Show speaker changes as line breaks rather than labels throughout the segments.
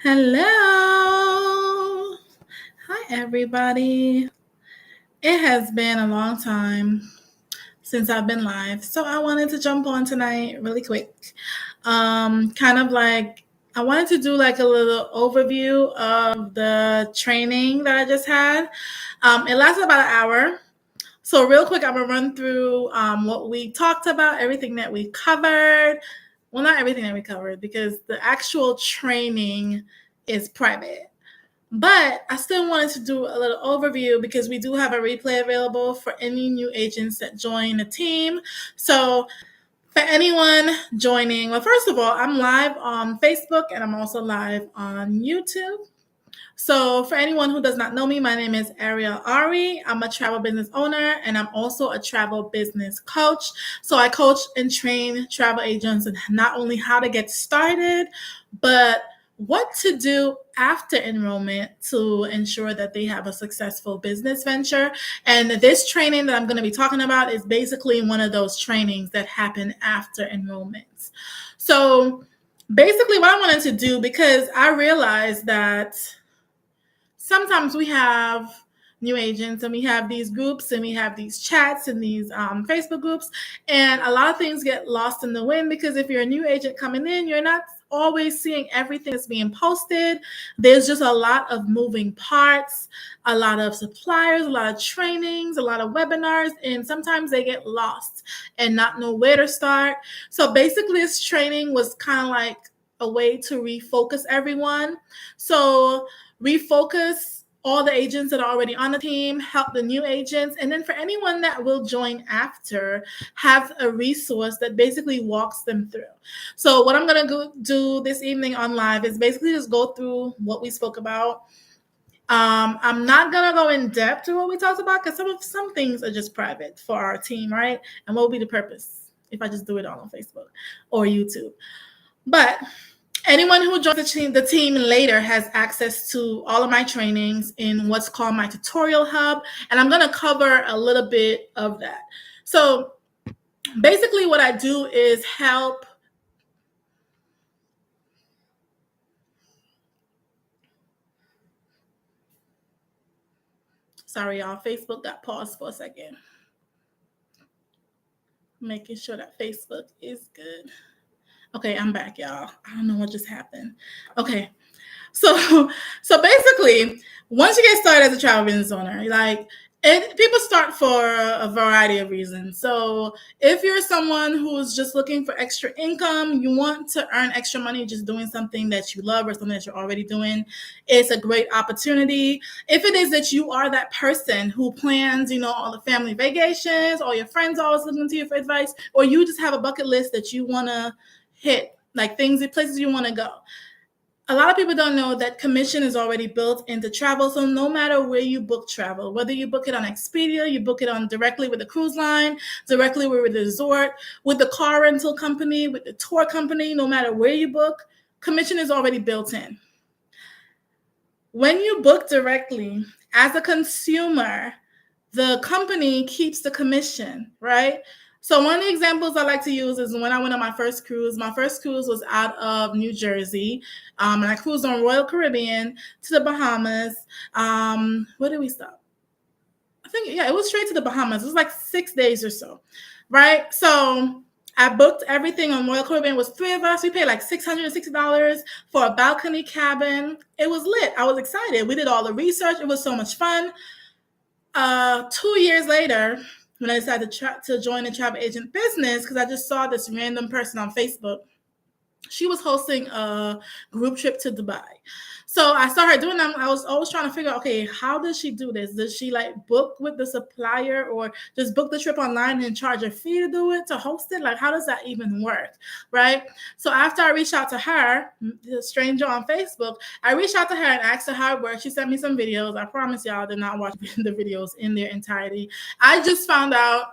Hello. Hi, everybody. It has been a long time since I've been live, so I wanted to jump on tonight really quick. Kind of like I wanted to do like a little overview of the training that I just had. It lasted about an hour. So real quick, I'm gonna run through what we talked about, everything that we covered. Well, not everything that we covered because the actual training is private. But I still wanted to do a little overview because we do have a replay available for any new agents that join the team. So for anyone joining, well, first of all, I'm live on Facebook and I'm also live on YouTube. So for anyone who does not know me, my name is Ariel Ari. I'm a travel business owner and I'm also a travel business coach. So I coach and train travel agents and not only how to get started, but what to do after enrollment to ensure that they have a successful business venture. And this training that I'm going to be talking about is basically one of those trainings that happen after enrollment. So basically what I wanted to do, because I realized that sometimes we have new agents and we have these groups and we have these chats and these Facebook groups, and a lot of things get lost in the wind because if you're a new agent coming in, you're not always seeing everything that's being posted. There's just a lot of moving parts, a lot of suppliers, a lot of trainings, a lot of webinars, and sometimes they get lost and not know where to start. So basically this training was kind of like a way to refocus everyone. So refocus all the agents that are already on the team, help the new agents, and then for anyone that will join after, have a resource that basically walks them through. So what I'm going to do this evening on live is basically just go through what we spoke about. I'm not going to go in depth to what we talked about because some things are just private for our team, right? And what would be the purpose if I just do it all on Facebook or YouTube? But anyone who joins the team later has access to all of my trainings in what's called my tutorial hub. And I'm going to cover a little bit of that. So basically what I do is help. Sorry, y'all. Facebook got paused for a second. Making sure that Facebook is good. Okay, I'm back, y'all. I don't know what just happened. Okay. So basically, once you get started as a travel business owner, people start for a variety of reasons. So if you're someone who's just looking for extra income, you want to earn extra money just doing something that you love or something that you're already doing, it's a great opportunity. If it is that you are that person who plans, all the family vacations, all your friends are always looking to you for advice, or you just have a bucket list that you want to hit, like places you want to go. A lot of people don't know that commission is already built into travel. So no matter where you book travel, whether you book it on Expedia, you book it on directly with the cruise line, directly with the resort, with the car rental company, with the tour company, no matter where you book, commission is already built in. When you book directly as a consumer, the company keeps the commission, right? So one of the examples I like to use is when I went on my first cruise. My first cruise was out of New Jersey, and I cruised on Royal Caribbean to the Bahamas. Where did we stop? I think, it was straight to the Bahamas. It was like 6 days or so, right? So I booked everything on Royal Caribbean. It was 3 of us. We paid like $660 for a balcony cabin. It was lit. I was excited. We did all the research. It was so much fun. 2 years later, when I decided to join the travel agent business, because I just saw this random person on Facebook, she was hosting a group trip to Dubai. So I saw her doing them. I was always trying to figure out, okay, how does she do this? Does she book with the supplier or just book the trip online and charge a fee to do it, to host it? Like, how does that even work, right? So after I reached out to her, the stranger on Facebook, I reached out to her and asked her how it worked. She sent me some videos. I promise y'all I did not watch the videos in their entirety. I just found out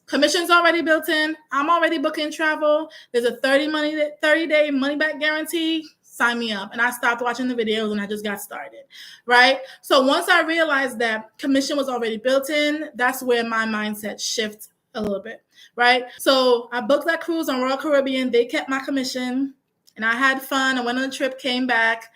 commission's already built in. I'm already booking travel. There's a 30-day money-back guarantee. Sign me up. And I stopped watching the videos and I just got started, right? So once I realized that commission was already built in, that's where my mindset shifts a little bit, right? So I booked that cruise on Royal Caribbean. They kept my commission and I had fun. I went on a trip, came back.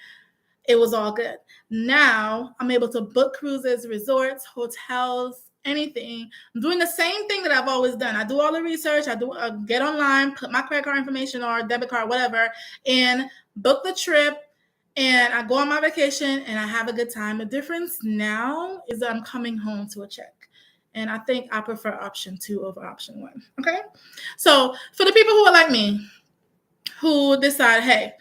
it was all good. Now I'm able to book cruises, resorts, hotels, anything. I'm doing the same thing that I've always done. I do all the research. I do get online, put my credit card information or debit card, whatever, and book the trip. And I go on my vacation and I have a good time. The difference now is that I'm coming home to a check. And I think I prefer option 2 over option 1. Okay. So for the people who are like me, who decide, hey,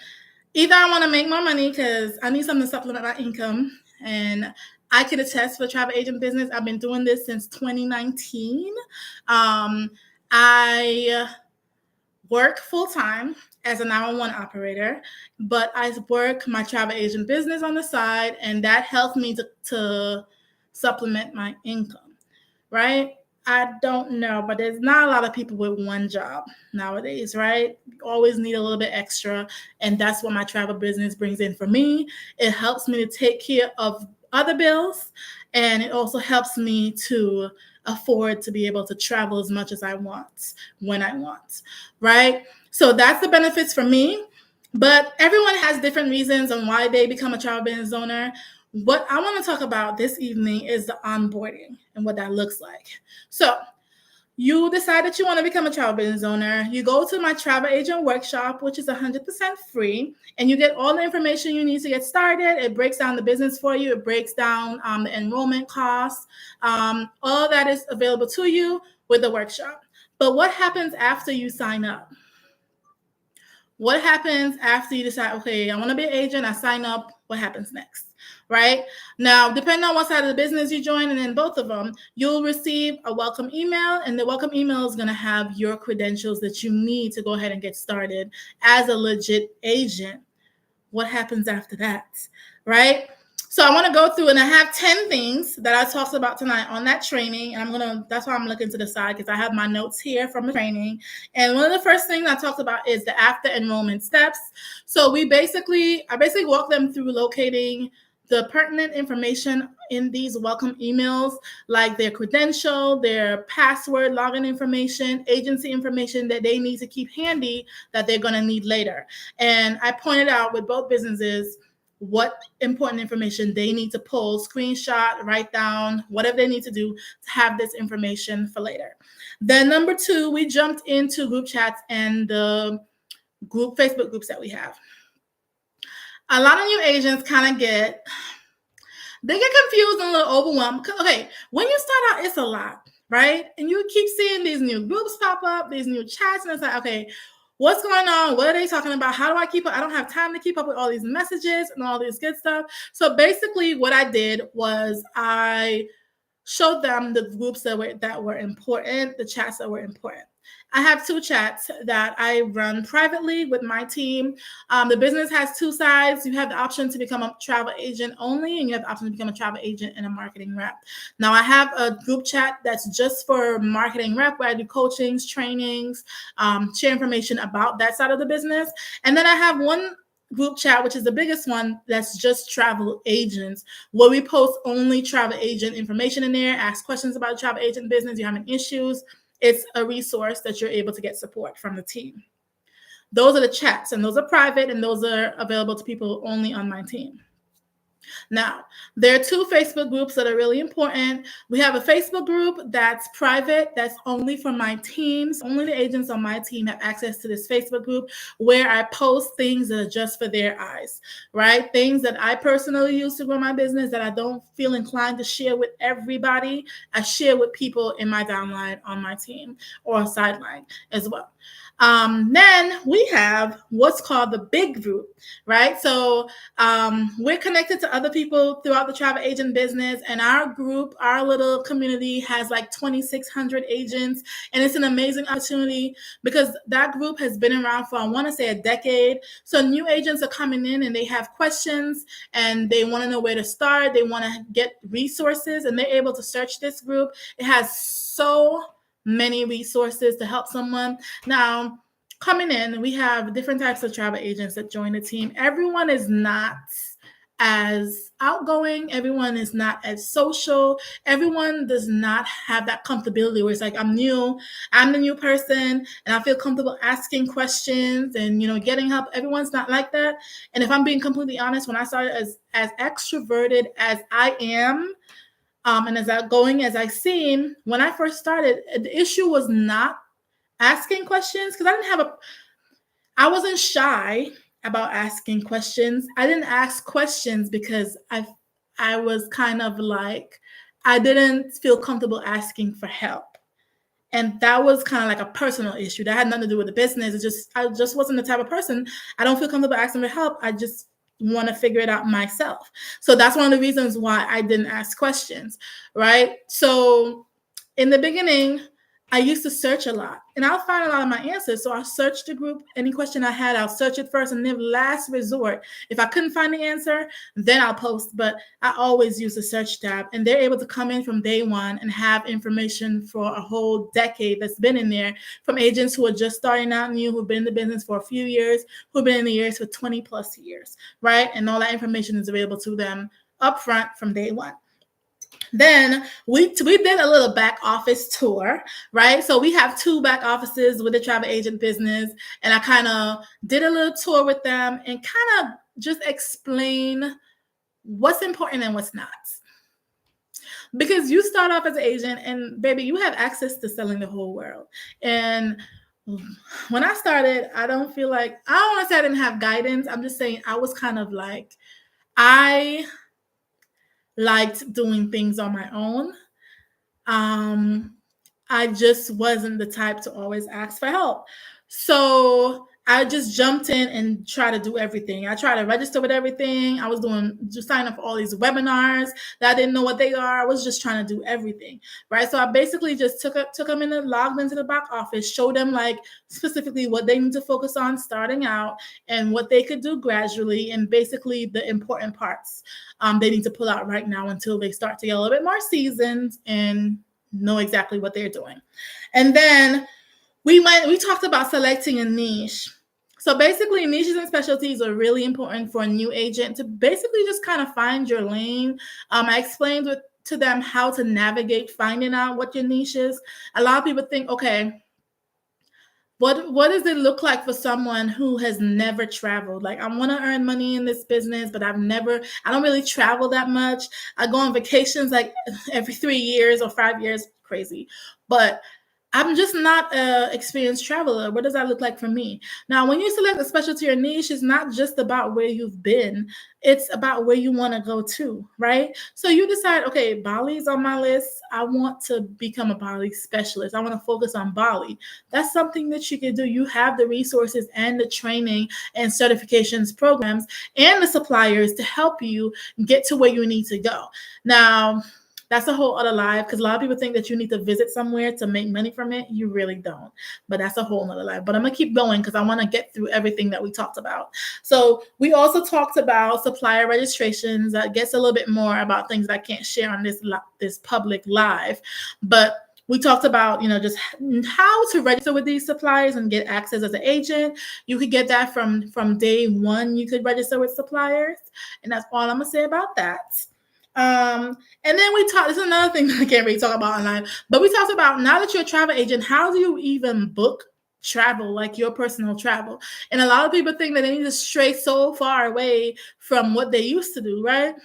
either I want to make more money because I need something to supplement my income. And I can attest for the travel agent business. I've been doing this since 2019. I work full-time as a 911 operator, but I work my travel agent business on the side, and that helps me to supplement my income, right? I don't know, but there's not a lot of people with one job nowadays, right? You always need a little bit extra, and that's what my travel business brings in for me. It helps me to take care of other bills, and it also helps me to afford to be able to travel as much as I want when I want, right? So that's the benefits for me. But everyone has different reasons on why they become a travel business owner. What I want to talk about this evening is the onboarding and what that looks like. So you decide that you want to become a travel business owner. You go to my travel agent workshop, which is 100% free, and you get all the information you need to get started. It breaks down the business for you. It breaks down the enrollment costs. All of that is available to you with the workshop. But what happens after you sign up? What happens after you decide, okay, I want to be an agent, I sign up, what happens next, right? Now, depending on what side of the business you join, and in both of them, you'll receive a welcome email, and the welcome email is going to have your credentials that you need to go ahead and get started as a legit agent. What happens after that, right? So I want to go through, and I have 10 things that I talked about tonight on that training. And that's why I'm looking to the side, because I have my notes here from the training. And one of the first things I talked about is the after enrollment steps. So I basically walk them through locating the pertinent information in these welcome emails, like their credential, their password, login information, agency information that they need to keep handy that they're going to need later. And I pointed out with both businesses what important information they need to pull, screenshot, write down, whatever they need to do to have this information for later. Then number 2, we jumped into group chats and the Facebook groups that we have. A lot of new agents kind of get confused and a little overwhelmed. Okay, when you start out, it's a lot, right? And you keep seeing these new groups pop up, these new chats, and it's like, okay, what's going on? What are they talking about? How do I keep up? I don't have time to keep up with all these messages and all this good stuff. So basically what I did was I showed them the groups that were important, the chats that were important. I have 2 chats that I run privately with my team. The business has 2 sides. You have the option to become a travel agent only, and you have the option to become a travel agent and a marketing rep. Now, I have a group chat that's just for marketing rep, where I do coachings, trainings, share information about that side of the business. And then I have one group chat, which is the biggest one, that's just travel agents, where we post only travel agent information in there, ask questions about the travel agent business, you're having issues. It's a resource that you're able to get support from the team. Those are the chats, and those are private, and those are available to people only on my team. Now, there are 2 Facebook groups that are really important. We have a Facebook group that's private, that's only for my teams. Only the agents on my team have access to this Facebook group, where I post things that are just for their eyes, right? Things that I personally use to grow my business that I don't feel inclined to share with everybody. I share with people in my downline on my team, or sideline as well. Then we have what's called the big group, right? So we're connected to other people throughout the travel agent business, and our group, our little community, has like 2,600 agents, and it's an amazing opportunity because that group has been around for, I want to say, a decade. So new agents are coming in and they have questions and they want to know where to start. They want to get resources, and they're able to search this group. It has so many resources to help someone. Now, coming in, we have different types of travel agents that join the team. Everyone is not as outgoing. Everyone is not as social. Everyone does not have that comfortability where it's like, I'm new, I'm the new person, and I feel comfortable asking questions and, getting help. Everyone's not like that. And if I'm being completely honest, when I started as extroverted as I am, and as outgoing as I seem, when I first started, the issue was not asking questions, because I wasn't shy about asking questions. I didn't ask questions because I was kind of like, I didn't feel comfortable asking for help. And that was kind of like a personal issue that had nothing to do with the business. I just wasn't the type of person. I don't feel comfortable asking for help. I just want to figure it out myself. So that's one of the reasons why I didn't ask questions, right? So in the beginning, I used to search a lot, and I'll find a lot of my answers. So I'll search the group. Any question I had, I'll search it first, and then last resort, if I couldn't find the answer, then I'll post. But I always use the search tab, and they're able to come in from day one and have information for a whole decade that's been in there, from agents who are just starting out new, who've been in the business for a few years, who've been in the years for 20 plus years, right? And all that information is available to them upfront from day one. Then we did a little back office tour, right? So we have 2 back offices with the travel agent business, and I kind of did a little tour with them and kind of just explain what's important and what's not. Because you start off as an agent, and baby, you have access to selling the whole world. And when I started, I don't want to say I didn't have guidance. I'm just saying I was kind of like, I liked doing things on my own. I just wasn't the type to always ask for help. So I just jumped in and tried to do everything. I tried to register with everything. I was just signing up for all these webinars that I didn't know what they are. I was just trying to do everything, right? So I basically just took them in and logged into the back office, showed them like specifically what they need to focus on starting out and what they could do gradually, and basically the important parts they need to pull out right now until they start to get a little bit more seasoned and know exactly what they're doing. And then we talked about selecting a niche. So basically, niches and specialties are really important for a new agent to basically just kind of find your lane. I explained to them how to navigate finding out what your niche is. A lot of people think, okay, what does it look like for someone who has never traveled? Like, I want to earn money in this business, but I don't really travel that much. I go on vacations like every 3 years or 5 years, crazy. But I'm just not an experienced traveler. What does that look like for me? Now, when you select a specialty or niche, it's not just about where you've been. It's about where you want to go to, right? So you decide, okay, Bali's on my list. I want to become a Bali specialist. I want to focus on Bali. That's something that you can do. You have the resources and the training and certifications programs and the suppliers to help you get to where you need to go. Now, that's a whole other life, because a lot of people think that you need to visit somewhere to make money from it. You really don't. But that's a whole other life. But I'm going to keep going because I want to get through everything that we talked about. So we also talked about supplier registrations. That gets a little bit more about things that I can't share on this public live. But we talked about, just how to register with these suppliers and get access as an agent. You could get that from day one. You could register with suppliers. And that's all I'm going to say about that. And then this is another thing that I can't really talk about online, but we talked about, now that you're a travel agent, how do you even book travel, like your personal travel? And a lot of people think that they need to stray so far away from what they used to do, right?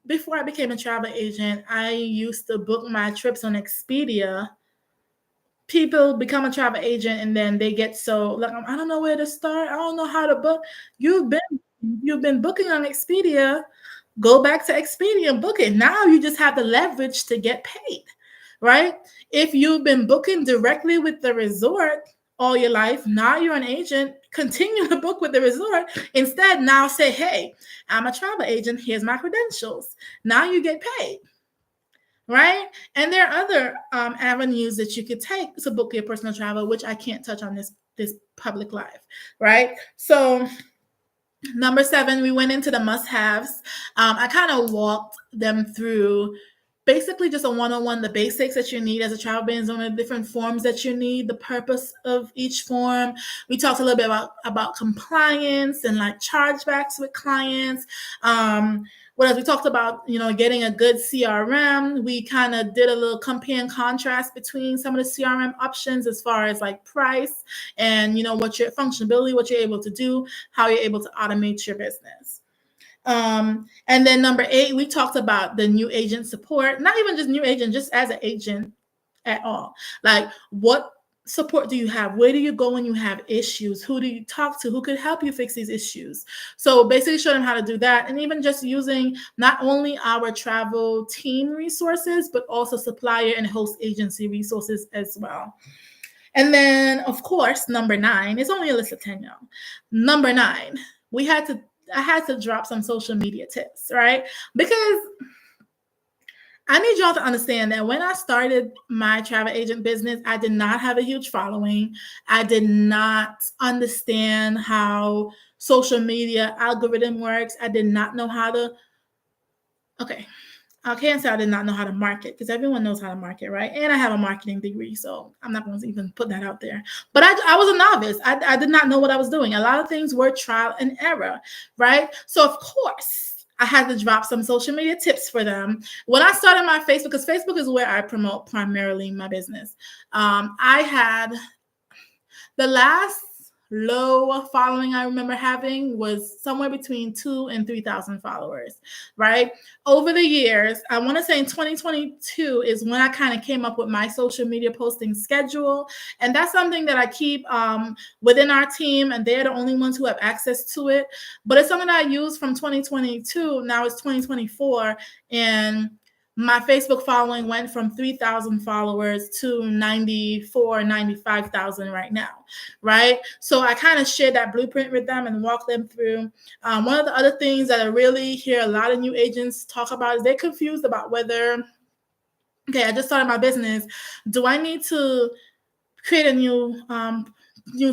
Before I became a travel agent, I used to book my trips on Expedia. People become a travel agent and then they get so like, I don't know where to start. I don't know how to book. You've been booking on Expedia. Go back to Expedia and book it. Now you just have the leverage to get paid, right? If you've been booking directly with the resort all your life, now you're an agent, continue to book with the resort. Instead, now say, hey, I'm a travel agent. Here's my credentials. Now you get paid, right? And there are other avenues that you could take to book your personal travel, which I can't touch on this public live, right? So number 7, we went into the must-haves. I kind of walked them through basically just a one-on-one, the basics that you need as a travel business owner, different forms that you need, the purpose of each form. We talked a little bit about compliance and like chargebacks with clients. What else? We talked about, getting a good CRM. We kind of did a little compare and contrast between some of the CRM options as far as like price and, what your functionality, what you're able to do, how you're able to automate your business. And then number 8, we talked about the new agent support, not even just new agent, just as an agent at all. Like, what support do you have? Where do you go when you have issues? Who do you talk to? Who could help you fix these issues? So basically show them how to do that. And even just using not only our travel team resources, but also supplier and host agency resources as well. And then, of course, number 9, it's only a list of 10, y'all. Number 9, I had to drop some social media tips, right? Because I need y'all to understand that when I started my travel agent business, I did not have a huge following. I did not understand how social media algorithm works. I did not know how to, I can't say I did not know how to market, because everyone knows how to market, right? And I have a marketing degree, so I'm not going to even put that out there. But I was a novice. I did not know what I was doing. A lot of things were trial and error, right? So of course, I had to drop some social media tips for them. When I started my Facebook, because Facebook is where I promote primarily my business, I had the last low following I remember having was somewhere between 2,000 and 3,000 followers, right? Over the years, I want to say in 2022 is when I kind of came up with my social media posting schedule. And that's something that I keep within our team, and they're the only ones who have access to it. But it's something that I use from 2022. Now it's 2024. And my Facebook following went from 3,000 followers to 95,000 right now, right? So I kind of shared that blueprint with them and walk them through. One of the other things that I really hear a lot of new agents talk about is they're confused about whether, I just started my business. Do I need to create a new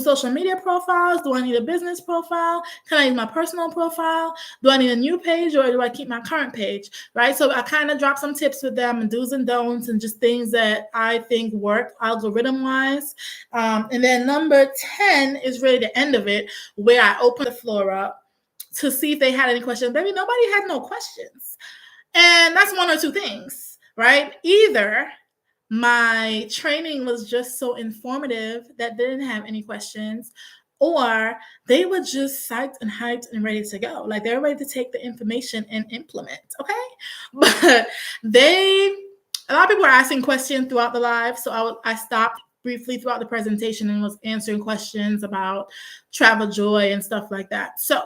social media profiles? Do I need a business profile? Can I use my personal profile? Do I need a new page, or do I keep my current page, right? So I kind of drop some tips with them and do's and don'ts and just things that I think work algorithm-wise. And then number 10 is really the end of it, where I open the floor up to see if they had any questions. Baby, nobody had no questions. And that's one or two things, right? Either my training was just so informative that they didn't have any questions, or they were just psyched and hyped and ready to go. Like, they're ready to take the information and implement, okay? But a lot of people were asking questions throughout the live, so I stopped briefly throughout the presentation and was answering questions about travel joy and stuff like that. So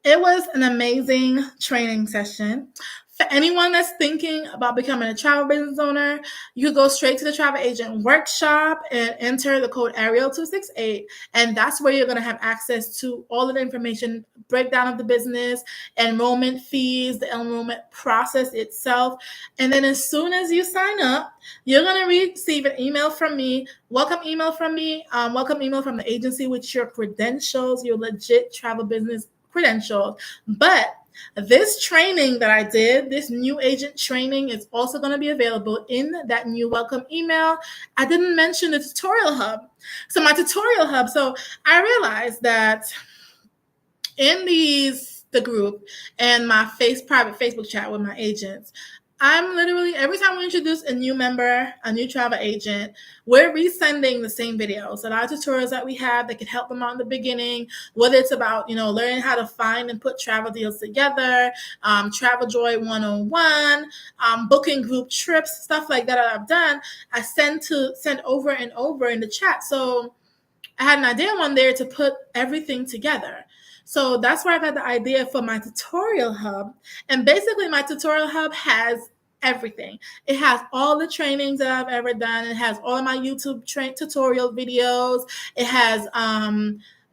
it was an amazing training session. For anyone that's thinking about becoming a travel business owner, you could go straight to the travel agent workshop and enter the code Ariel268. And that's where you're going to have access to all of the information, breakdown of the business, enrollment fees, the enrollment process itself. And then as soon as you sign up, you're going to receive an email from me, welcome email from the agency with your credentials, your legit travel business credentials. But this training that I did, this new agent training, is also going to be available in that new welcome email. I didn't mention the tutorial hub. So my tutorial hub, so I realized that in the group and my private Facebook chat with my agents, I'm literally, every time we introduce a new member, a new travel agent, we're resending the same videos. A lot of tutorials that we have that could help them out in the beginning, whether it's about, learning how to find and put travel deals together, Travel Joy 101, booking group trips, stuff like that I've done, I send over and over in the chat. So I had an idea one there to put everything together. So that's where I got the idea for my tutorial hub. And basically my tutorial hub has everything. It has all the trainings that I've ever done. It has all of my YouTube tutorial videos. It has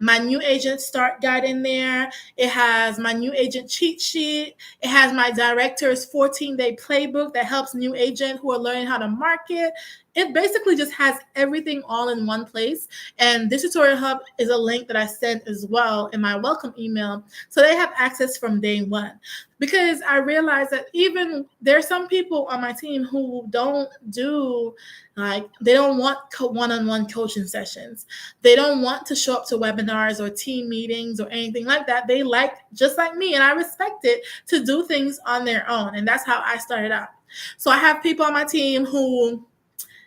my new agent start guide in there. It has my new agent cheat sheet. It has my director's 14-day playbook that helps new agents who are learning how to market. it basically just has everything all in one place. And this tutorial hub is a link that I sent as well in my welcome email. So they have access from day one, because I realized that even there's some people on my team who don't do, like, they don't want one-on-one coaching sessions. They don't want to show up to webinars or team meetings or anything like that. They like, just like me, and I respect it, to do things on their own. And that's how I started out. So I have people on my team who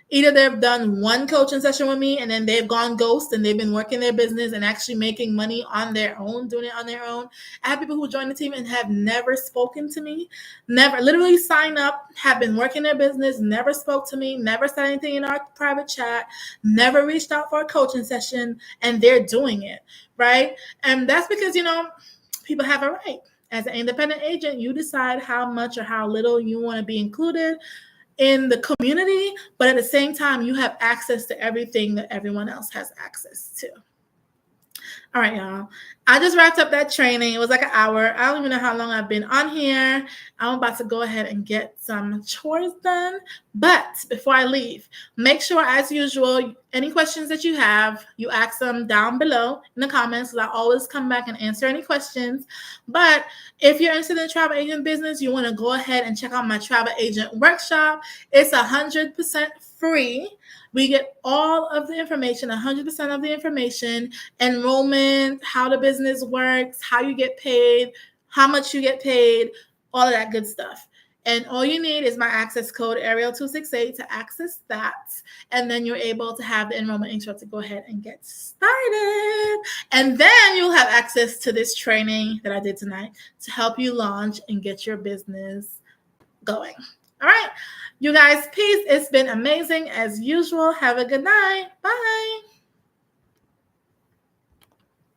either they've done one coaching session with me and then they've gone ghost and they've been working their business and actually making money on their own, doing it on their own. I have people who join the team and have never spoken to me, never literally signed up, have been working their business, never spoke to me, never said anything in our private chat, never reached out for a coaching session, and they're doing it, right? And that's because, people have a right. As an independent agent, you decide how much or how little you want to be included in the community, but at the same time, you have access to everything that everyone else has access to. All right, y'all. I just wrapped up that training. It was like an hour. I don't even know how long I've been on here. I'm about to go ahead and get some chores done. But before I leave, make sure, as usual, any questions that you have, you ask them down below in the comments. I always come back and answer any questions. But if you're interested in the travel agent business, you want to go ahead and check out my travel agent workshop. It's 100% free. We get all of the information, 100% of the information, enrollment, how the business works, how you get paid, how much you get paid, all of that good stuff. And all you need is my access code, Ariel268, to access that. And then you're able to have the enrollment intro to go ahead and get started. And then you'll have access to this training that I did tonight to help you launch and get your business going. All right. You guys, peace. It's been amazing as usual. Have a good night. Bye.